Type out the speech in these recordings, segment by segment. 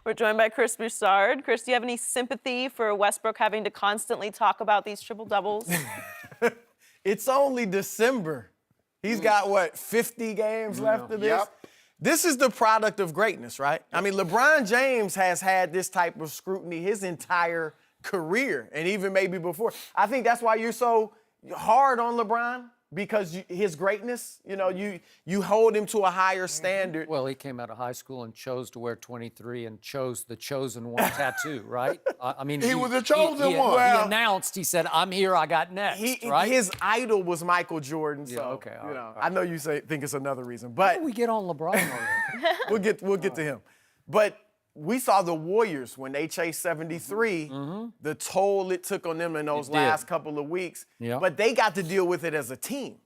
We're joined by Chris Broussard. Chris, do you have any sympathy for Westbrook having to constantly talk about these triple-doubles? It's only December. He's got, what, 50 games left of this? Yep. This is the product of greatness, right? I mean, LeBron James has had this type of scrutiny his entire career, and even maybe before. I think that's why you're so hard on LeBron, because his greatness, you hold him to a higher standard. Well, he came out of high school and chose to wear 23 and chose the chosen one tattoo, right? I mean, He was the chosen one. He announced, he said, I'm here, I got next, right? His idol was Michael Jordan, so, okay, all right. I know you think it's another reason, but we get on LeBron already. we'll get to him. But we saw the Warriors when they chased 73, the toll it took on them in those last couple of weeks. Yeah. But they got to deal with it as a team.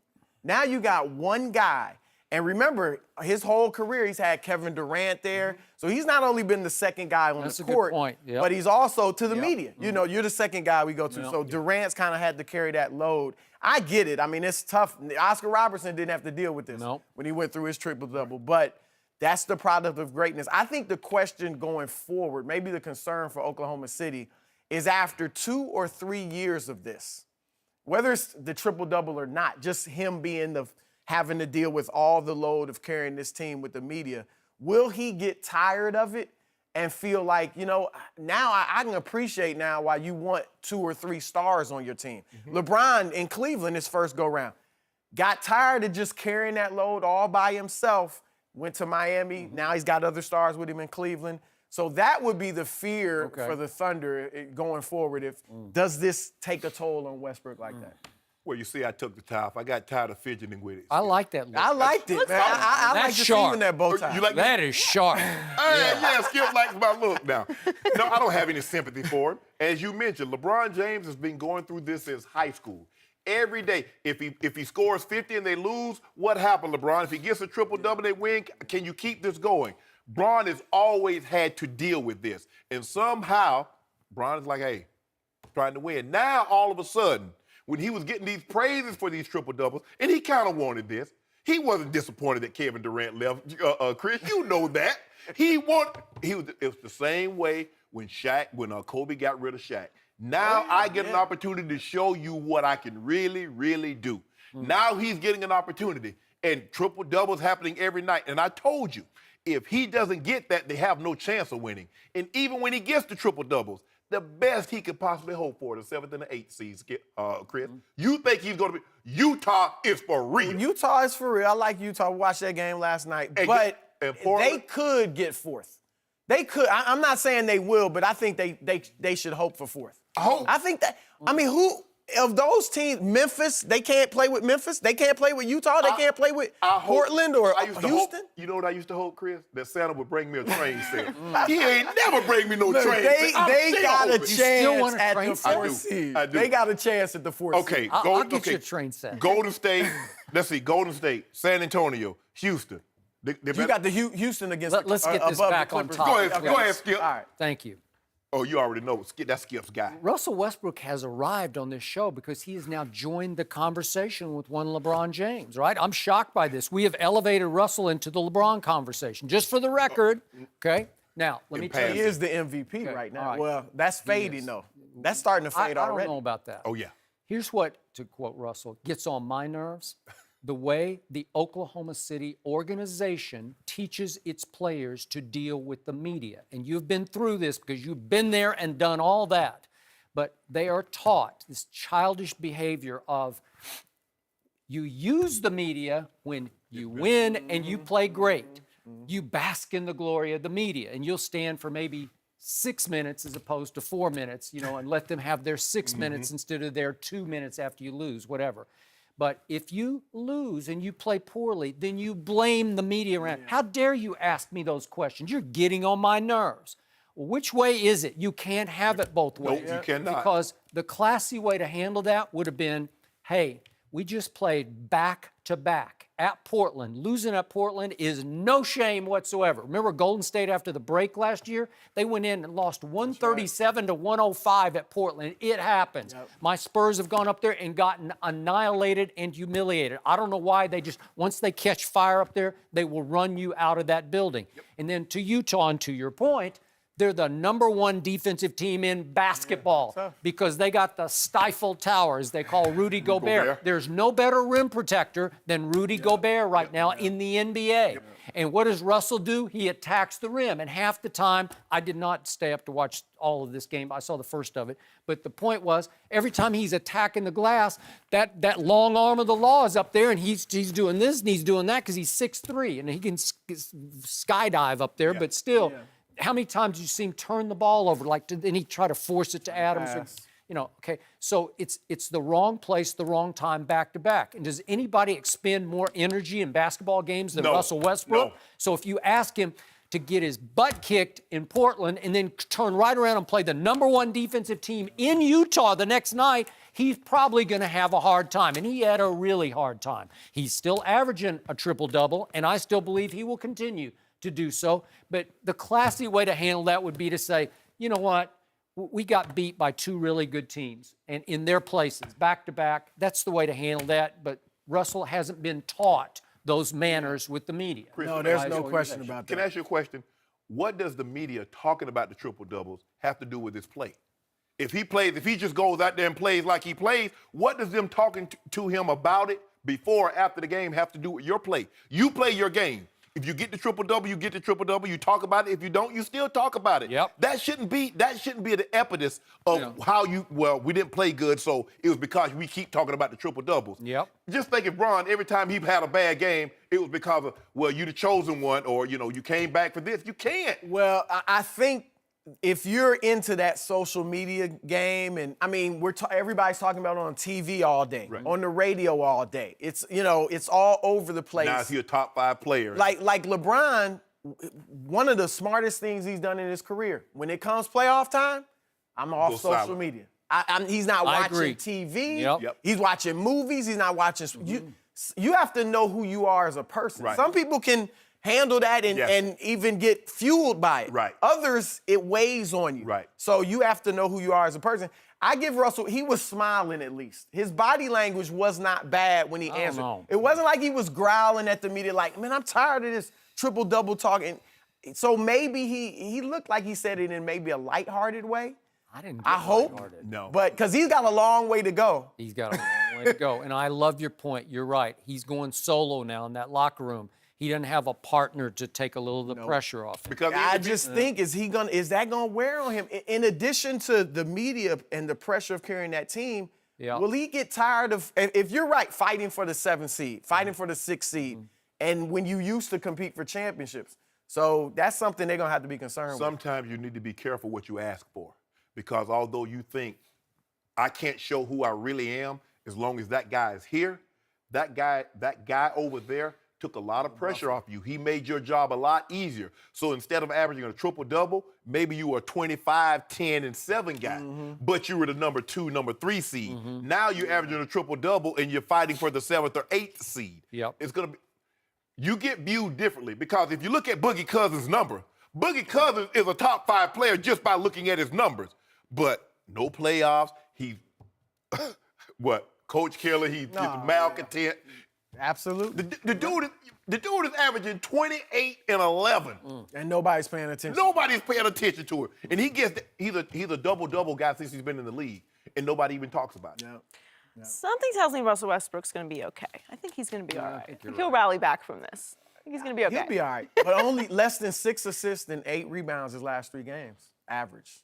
Now you got one guy. And remember, his whole career, he's had Kevin Durant there. So he's not only been the second guy on That's the a good court, point. Yep. but he's also to the media. You're the second guy we go to. So Durant's kind of had to carry that load. I get it. I mean, it's tough. Oscar Robertson didn't have to deal with this when he went through his triple-double. But that's the product of greatness. I think the question going forward, maybe the concern for Oklahoma City, is after 2 or 3 years of this, whether it's the triple-double or not, just him having to deal with all the load of carrying this team with the media, will he get tired of it and feel like, now I can appreciate now why you want 2 or 3 stars on your team. LeBron in Cleveland, his first go-round, got tired of just carrying that load all by himself. Went to Miami. Now he's got other stars with him in Cleveland. So that would be the fear for the Thunder going forward. Does this take a toll on Westbrook like that? Well, you see, I took the tie off. I got tired of fidgeting with it. I like that look. I liked it, man. I like That's just sharp. even that bow tie. You like That is sharp. Yeah, Skip likes my look now. No, I don't have any sympathy for him. As you mentioned, LeBron James has been going through this since high school. Every day, if he scores 50 and they lose, what happened, LeBron? If he gets a triple-double, they win, can you keep this going? Bron has always had to deal with this. And somehow, Bron is like, hey, trying to win. Now, all of a sudden, when he was getting these praises for these triple-doubles, and he kind of wanted this, he wasn't disappointed that Kevin Durant left. Chris, you know that. It was the same way when Kobe got rid of Shaq. Now I get an opportunity to show you what I can really, really do. Now he's getting an opportunity, and triple-doubles happening every night. And I told you, if he doesn't get that, they have no chance of winning. And even when he gets the triple-doubles, the best he could possibly hope for, the 7th and the 8th seeds, Chris. You think he's going to be – Utah is for real. Utah is for real. I like Utah. Watched that game last night. But they could get 4th. They could. I'm not saying they will, but I think they should hope for 4th. I think that. I mean, who of those teams? Memphis. They can't play with Memphis. They can't play with Utah. They can't play with Portland or Houston. You know what I used to hope, Chris? That Santa would bring me a train set. He ain't never bring me no train set. They got a chance at the train set? 4th seed. I do. They got a chance at the 4th seed. Okay, I'll get you a train set. Golden State. Let's see. Golden State, San Antonio, Houston. You got the Houston against Let's get this above back the on Clippers. top. Go ahead, Skip. All right. Thank you. Oh, you already know. That's Skip's guy. Russell Westbrook has arrived on this show because he has now joined the conversation with one LeBron James, right? I'm shocked by this. We have elevated Russell into the LeBron conversation, just for the record, okay? Now, let me tell He you. is the MVP right now. all right. Well, that's fading, though. That's starting to fade I already. don't know about that. Oh, yeah. Here's what, to quote Russell, gets on my nerves. The way the Oklahoma City organization teaches its players to deal with the media. And you've been through this because you've been there and done all that. But they are taught this childish behavior of you use the media when you win and you play great. You bask in the glory of the media, and you'll stand for maybe 6 minutes as opposed to 4 minutes, and let them have their 6 minutes instead of their 2 minutes after you lose, whatever. But if you lose and you play poorly, then you blame the media around. How dare you ask me those questions? You're getting on my nerves. Which way is it? You can't have it both ways. No, you cannot. Because the classy way to handle that would have been, hey, we just played back-to-back at Portland. Losing at Portland is no shame whatsoever. Remember Golden State after the break last year? They went in and lost 137 to 105 at Portland. It happens. Yep. My Spurs have gone up there and gotten annihilated and humiliated. I don't know why they just, once they catch fire up there, they will run you out of that building. Yep. And then to Utah, and to your point, They're the #1 defensive team in basketball because they got the Stifle Tower, as they call Rudy Gobert. There's no better rim protector than Rudy Gobert right now in the NBA. And what does Russell do? He attacks the rim. And half the time, I did not stay up to watch all of this game. I saw the first of it. But the point was, every time he's attacking the glass, that long arm of the law is up there, and he's doing this and he's doing that because he's 6'3", and he can skydive up there, but still. How many times did you see him turn the ball over? Then he try to force it to Adams? Okay. So it's the wrong place, the wrong time, back to back. And does anybody expend more energy in basketball games than Russell Westbrook? No. So if you ask him to get his butt kicked in Portland and then turn right around and play the #1 defensive team in Utah the next night, he's probably going to have a hard time. And he had a really hard time. He's still averaging a triple-double, and I still believe he will continue to do so. But the classy way to handle that would be to say, you know what? We got beat by 2 really good teams, and in their places, back to back. That's the way to handle that. But Russell hasn't been taught those manners with the media. No, there's no question about that. Can I ask you a question? What does the media talking about the triple doubles have to do with his play? If he just goes out there and plays like he plays, what does them talking to him about it before or after the game have to do with your play? You play your game. If you get the triple-double, you get the triple-double. You talk about it. If you don't, you still talk about it. Yep. That shouldn't be the impetus of how we didn't play good, so it was because we keep talking about the triple-doubles. Yep. Just think if Bron, every time he had a bad game, it was because of, you the chosen one, or, you came back for this. You can't. Well, I think if you're into that social media game, and I mean, everybody's talking about it on TV all day, on the radio all day. It's it's all over the place. Now is he a top 5 player? Like LeBron, one of the smartest things he's done in his career. When it comes playoff time, I'm off social media. He's not watching TV. Yep. He's watching movies. He's not watching. You have to know who you are as a person. Right. Some people can handle that and even get fueled by it. Right. Others, it weighs on you. Right. So you have to know who you are as a person. I give Russell, he was smiling at least. His body language was not bad when he answered. It wasn't like he was growling at the media like, man, I'm tired of this triple-double talking. So maybe he looked like he said it in maybe a lighthearted way. I hope. No. But because he's got a long way to go. He's got a long way to go. And I love your point. You're right. He's going solo now in that locker room. He doesn't have a partner to take a little of the pressure off him. Because I just think, is that gonna wear on him? In addition to the media and the pressure of carrying that team, will he get tired of, if you're right, fighting for the 7th seed, fighting for the 6th seed, and when you used to compete for championships? So that's something they're gonna have to be concerned with. Sometimes you need to be careful what you ask for, because although you think, I can't show who I really am as long as that guy is here, that guy over there took a lot of pressure off you. He made your job a lot easier. So instead of averaging a triple-double, maybe you were a 25, 10, and 7 guy, but you were the number 2, number 3 seed. Now you're averaging a triple-double, and you're fighting for the 7th or 8th seed. It's gonna be, you get viewed differently, because if you look at Boogie Cousins' number, Boogie Cousins is a top 5 player just by looking at his numbers, but no playoffs. He, Coach Killer, he's malcontent. Absolutely. The dude is averaging 28 and 11. And nobody's paying attention. Nobody's paying attention to him. And he's a double-double guy since he's been in the league, and nobody even talks about it. Something tells me Russell Westbrook's going to be okay. I think he's going to be all right. I think he'll rally back from this. I think he's going to be okay. He'll be all right. But only less than 6 assists and 8 rebounds his last 3 games, average.